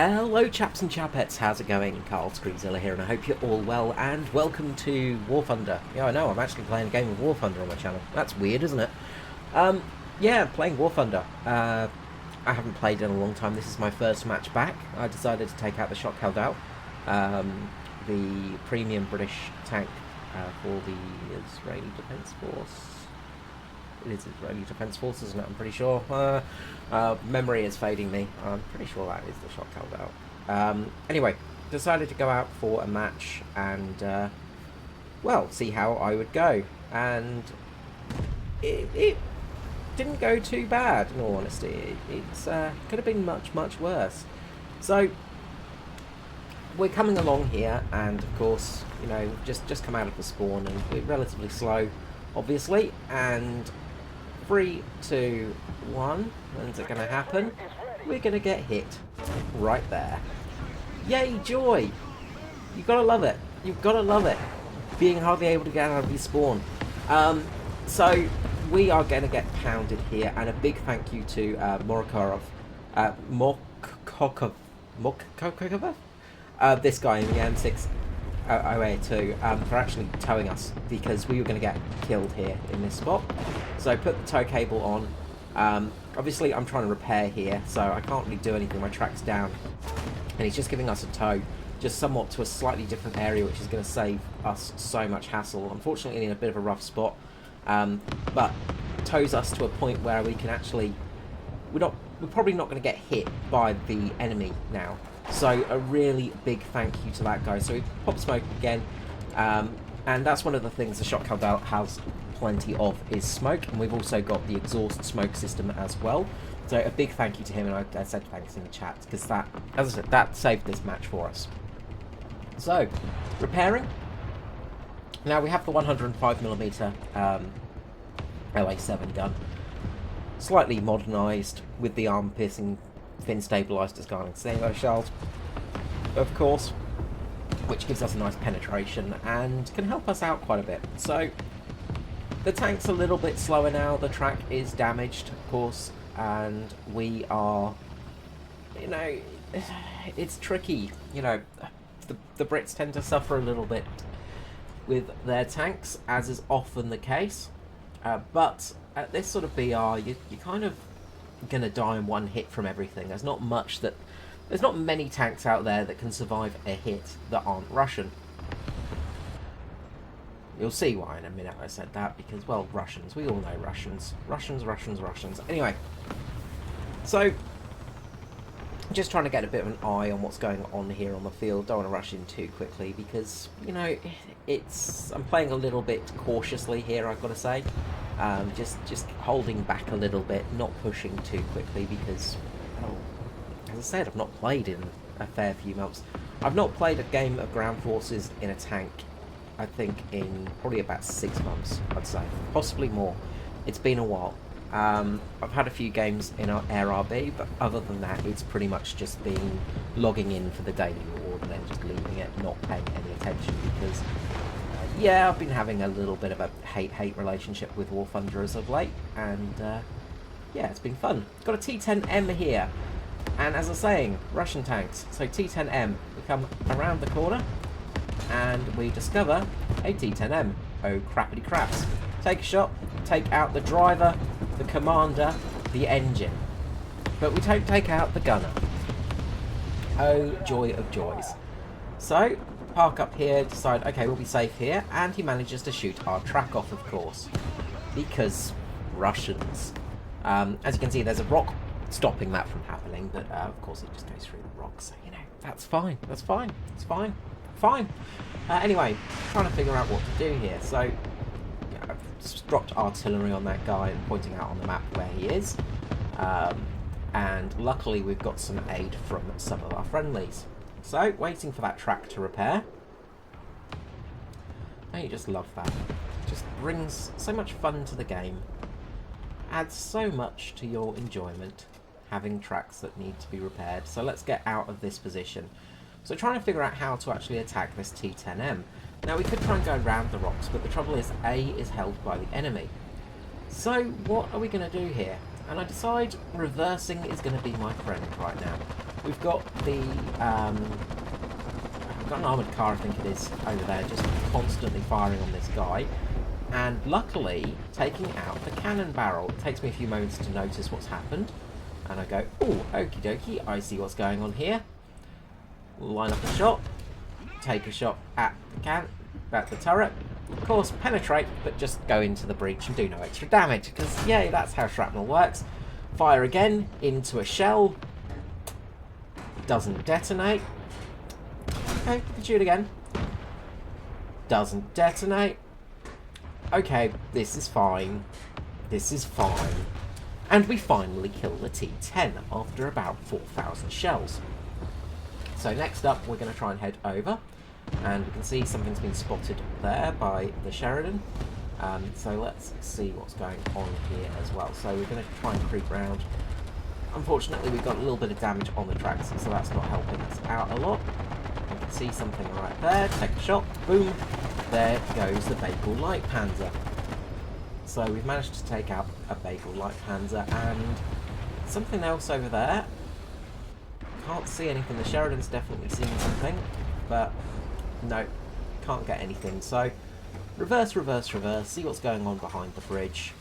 Hello chaps and chapettes, how's it going? Carl Screezilla here, and I hope you're all well, and welcome to War Thunder. Yeah, I know, I'm actually playing a game of War Thunder on my channel. That's weird, isn't it? Yeah, playing War Thunder. I haven't played in a long time. This is my first match back. I decided to take out the Shock Haldau, the premium British tank for the Israeli Defence Force. It is Israeli Defence Force, isn't it? I'm pretty sure. Memory is fading me. I'm pretty sure that is the Shock Haldau. Anyway, decided to go out for a match and, well, see how I would go. And it didn't go too bad, in all honesty. It's could have been much, much worse. So, we're coming along here, and of course, you know, just come out of the spawn, and we're relatively slow, obviously, and 3, 2, 1, when's it going to happen? We're going to get hit right there. Yay, joy! You've got to love it. You've got to love it. Being hardly able to get out of your spawn. So, we are going to get pounded here, and a big thank you to Morakarov. Mokokov? This guy in the M6 OA2 for actually towing us, because we were going to get killed here in this spot. So put the tow cable on. Obviously I'm trying to repair here, so I can't really do anything. My track's down, and he's just giving us a tow, just somewhat to a slightly different area, which is going to save us so much hassle. Unfortunately in a bit of a rough spot, but tows us to a point where we can actually, we're probably not going to get hit by the enemy now. So a really big thank you to that guy. So we pop smoke again, and that's one of the things the Shock Haldau has plenty of, is smoke, and we've also got the exhaust smoke system as well. So a big thank you to him, and I said thanks in the chat, because that, as I said, that saved this match for us. So, repairing. Now we have the 105mm LA7 gun, slightly modernised with the arm-piercing fin stabilised as Garling Salo shells, of course, which gives us a nice penetration and can help us out quite a bit. So the tank's a little bit slower now, the track is damaged, of course, and we are, you know, it's tricky, you know, the Brits tend to suffer a little bit with their tanks, as is often the case, but at this sort of BR, you're kind of gonna die in one hit from everything. There's not many tanks out there that can survive a hit that aren't Russian. You'll see why in a minute I said that, because, well, Russians, we all know Russians. Russians. Anyway, so just trying to get a bit of an eye on what's going on here on the field. Don't want to rush in too quickly, because, you know, I'm playing a little bit cautiously here, I've got to say. Just holding back a little bit, not pushing too quickly, because, well, as I said, I've not played in a fair few months. I've not played a game of ground forces in a tank, I think, in probably about 6 months, I'd say. Possibly more. It's been a while. I've had a few games in our Air RB, but other than that, it's pretty much just been logging in for the daily reward and then just leaving it, not paying any attention, because yeah, I've been having a little bit of a hate-hate relationship with War Thunder as of late, and yeah, it's been fun. Got a T10M here, and as I was saying, Russian tanks. So T10M, we come around the corner, and we discover a T10M. Oh, crappity craps. Take a shot, take out the driver, the commander, the engine. But we don't take out the gunner. Oh, joy of joys. So, park up here, decide, okay, we'll be safe here, and he manages to shoot our track off, of course, because Russians. As you can see, there's a rock stopping that from happening, but of course it just goes through the rocks, so, you know, that's fine, it's fine. Anyway, trying to figure out what to do here. So, yeah, I've just dropped artillery on that guy and pointing out on the map where he is, and luckily we've got some aid from some of our friendlies. So, waiting for that track to repair. Don't you just love that? It just brings so much fun to the game. Adds so much to your enjoyment, having tracks that need to be repaired. So let's get out of this position. So trying to figure out how to actually attack this T10M. Now we could try and go around the rocks, but the trouble is A is held by the enemy. So what are we going to do here? And I decide reversing is going to be my friend right now. we've got the we've got an armoured car, I think it is, over there, just constantly firing on this guy. And luckily, taking out the cannon barrel. It takes me a few moments to notice what's happened. And I go, oh, okie dokie, I see what's going on here. Line up a shot, take a shot at the turret. Of course, penetrate, but just go into the breach and do no extra damage, because, yay, that's how shrapnel works. Fire again into a shell. Doesn't detonate. Okay, you can shoot again. Doesn't detonate. Okay, this is fine. This is fine. And we finally kill the T-10 after about 4,000 shells. So next up, we're going to try and head over. And we can see something's been spotted there by the Sheridan. So let's see what's going on here as well. So we're going to try and creep round. Unfortunately, we've got a little bit of damage on the tracks, so that's not helping us out a lot. You can see something right there. Take a shot. Boom. There goes the Bagel Light Panzer. So we've managed to take out a Bagel Light Panzer, and something else over there. Can't see anything. The Sheridan's definitely seen something, but no, can't get anything. So reverse, reverse, reverse, see what's going on behind the bridge,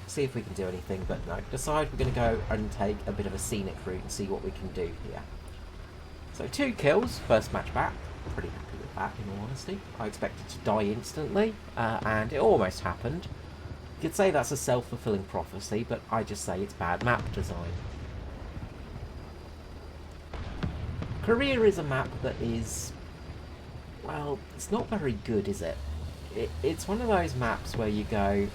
see if we can do anything, but no. Decide we're going to go and take a bit of a scenic route and see what we can do here. So 2 kills, first match back. Pretty happy with that, in all honesty. I expected to die instantly, and it almost happened. You could say that's a self-fulfilling prophecy, but I just say it's bad map design. Korea is a map that is, well, it's not very good, is it? It's one of those maps where you go,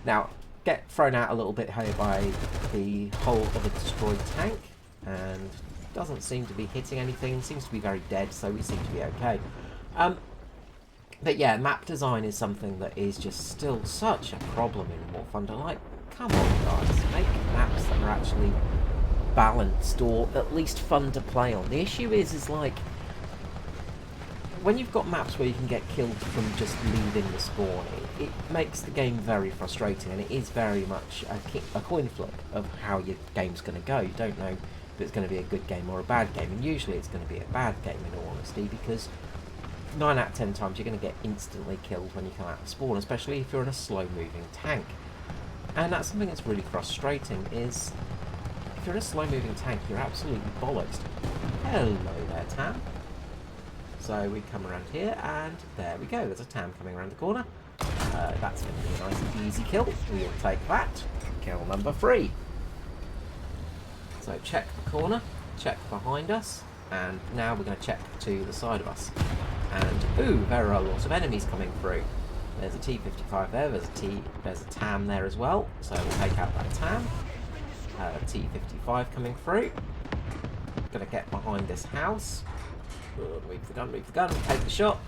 Now, get thrown out a little bit here by the hull of a destroyed tank, and doesn't seem to be hitting anything, seems to be very dead, so we seem to be okay. But yeah, map design is something that is just still such a problem in War Thunder. Like, come on guys, make maps that are actually balanced, or at least fun to play on. The issue is like, when you've got maps where you can get killed from just leaving the spawn, it makes the game very frustrating, and it is very much a coin flip of how your game's going to go. You don't know if it's going to be a good game or a bad game, and usually it's going to be a bad game in all honesty, because 9 out of 10 times you're going to get instantly killed when you come out of spawn, especially if you're in a slow-moving tank. And that's something that's really frustrating, is if you're in a slow-moving tank, you're absolutely bollocksed. Hello there, Tam. So we come around here, and there we go. There's a Tam coming around the corner. That's going to be a nice and easy kill. We'll take that. Kill number 3. So check the corner, check behind us, and now we're going to check to the side of us. And, ooh, there are a lot of enemies coming through. There's a T-55 there, there's a Tam there as well, so we'll take out that Tam. T-55 coming through. Gonna get behind this house. Good, move the gun, take the shot.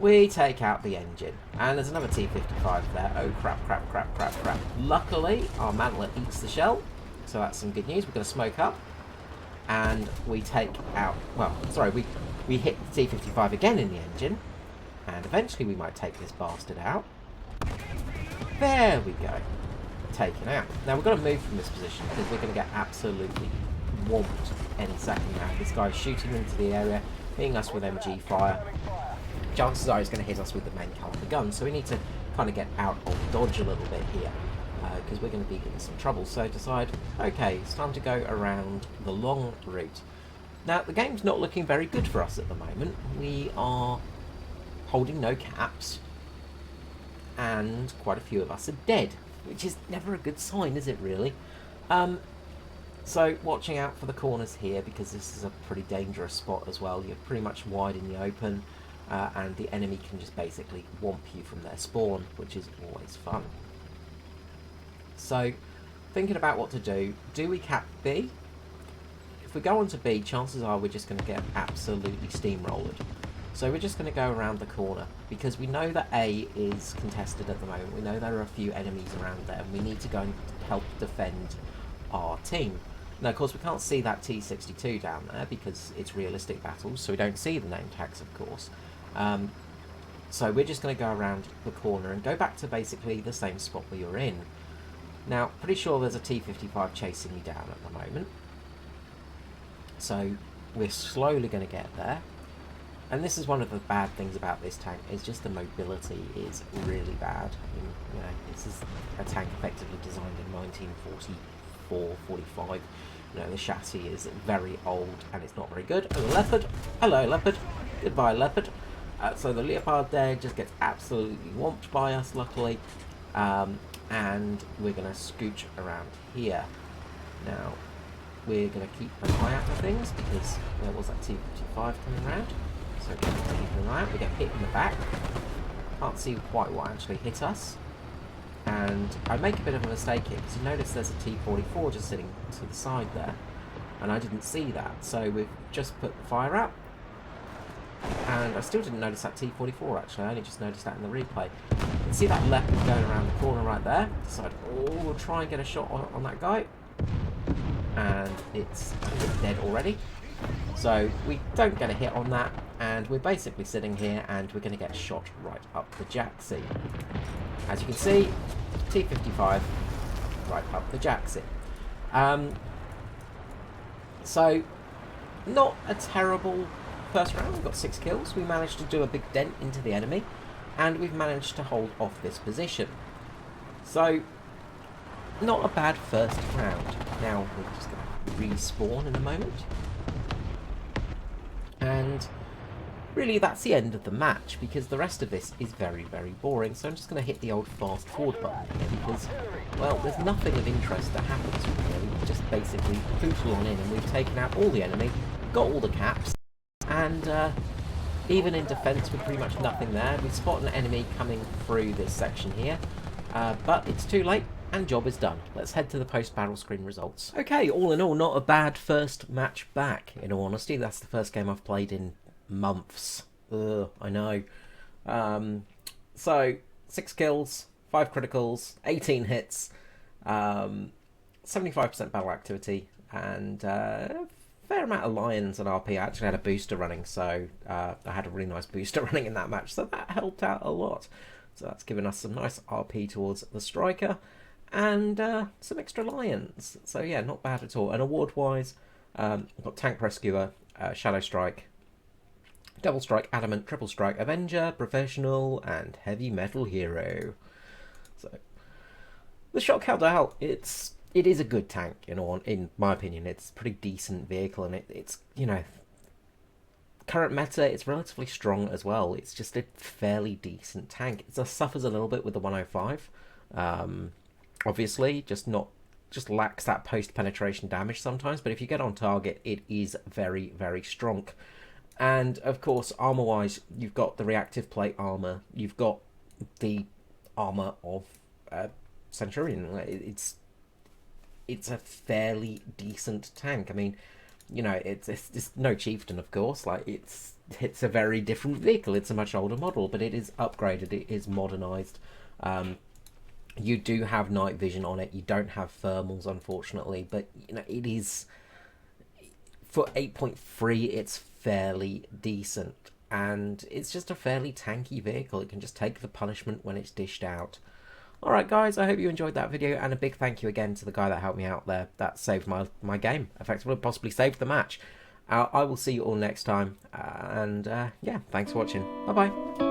We take out the engine. And there's another T-55 there. Oh, crap, crap, crap, crap, crap. Luckily, our mantlet eats the shell, so that's some good news. We're gonna smoke up. And we take out, well, sorry, we hit the T-55 again in the engine, and eventually we might take this bastard out. There we go. Taken out. Now we've got to move from this position, because we're going to get absolutely whomped any second now. This guy's shooting into the area, hitting us with MG fire. Chances are he's going to hit us with the main caliber gun, so we need to kind of get out of dodge a little bit here, because we're going to be in some trouble. So decide, okay, it's time to go around the long route. Now, the game's not looking very good for us at the moment. We are holding no caps, and quite a few of us are dead, which is never a good sign, is it really? So, watching out for the corners here, because this is a pretty dangerous spot as well. You're pretty much wide in the open, and the enemy can just basically whomp you from their spawn, which is always fun. So, thinking about what to do. Do we cap B? If we go on to B, chances are we're just going to get absolutely steamrolled. So we're just going to go around the corner, because we know that A is contested at the moment. We know there are a few enemies around there, and we need to go and help defend our team. Now, of course, we can't see that T-62 down there, because it's realistic battles, so we don't see the name tags, of course. So we're just going to go around the corner and go back to basically the same spot we were in. Now, pretty sure there's a T-55 chasing me down at the moment. So, we're slowly going to get there. And this is one of the bad things about this tank, is just the mobility is really bad. I mean, you know, this is a tank effectively designed in 1944, 45. You know, the chassis is very old and it's not very good. And the Leopard, hello Leopard, goodbye Leopard. So the Leopard there just gets absolutely whomped by us, luckily. And we're going to scooch around here. Now, we're going to keep an eye out for things, because there was that T-55 coming around. So keep an eye out. We get hit in the back. Can't see quite what actually hit us. And I make a bit of a mistake here, because you notice there's a T-44 just sitting to the side there. And I didn't see that. So we've just put the fire out. And I still didn't notice that T-44 actually, I only just noticed that in the replay. You can see that Leopard going around the corner right there. Decided, oh, we'll try and get a shot on that guy. And it's dead already. So we don't get a hit on that, and we're basically sitting here and we're going to get shot right up the Jacksie. As you can see, T-55 right up the Jacksie. So, not a terrible first round. We've got 6 kills. We managed to do a big dent into the enemy, and we've managed to hold off this position. So, not a bad first round. Now, we're just going to respawn in a moment. And really, that's the end of the match, because the rest of this is very, very boring. So I'm just going to hit the old fast forward button here, because, well, there's nothing of interest that happens from here. We just basically pootle on in, and we've taken out all the enemy, got all the caps, and even in defence with pretty much nothing there, we spot an enemy coming through this section here, but it's too late. And job is done. Let's head to the post-battle screen results. Okay, all in all, not a bad first match back, in all honesty. That's the first game I've played in months. Ugh, I know. So, 6 kills, 5 criticals, 18 hits, 75% battle activity, and a fair amount of Lions and RP. I actually had a booster running, so I had a really nice booster running in that match, so that helped out a lot. So that's given us some nice RP towards the striker. And some extra Lions. So yeah, not bad at all. And award-wise, we've got Tank Rescuer, Shadow Strike, Double Strike, Adamant, Triple Strike, Avenger, Professional, and Heavy Metal Hero. So the Shock Haldal, it is a good tank, in my opinion. It's a pretty decent vehicle, and it's, you know, current meta, it's relatively strong as well. It's just a fairly decent tank. It suffers a little bit with the 105. Obviously, just lacks that post-penetration damage sometimes, but if you get on target, it is very, very strong. And, of course, armor-wise, you've got the reactive plate armor, you've got the armor of Centurion. It's a fairly decent tank. I mean, you know, it's no Chieftain, of course. Like, it's a very different vehicle. It's a much older model, but it is upgraded, it is modernized. You do have night vision on it. You don't have thermals, unfortunately, but you know, it is, for 8.3, it's fairly decent, and it's just a fairly tanky vehicle. It can just take the punishment when it's dished out. Alright guys, I hope you enjoyed that video, and a big thank you again to the guy that helped me out there. That saved my game, effectively, possibly saved the match. I will see you all next time, and yeah, thanks for watching. Bye bye.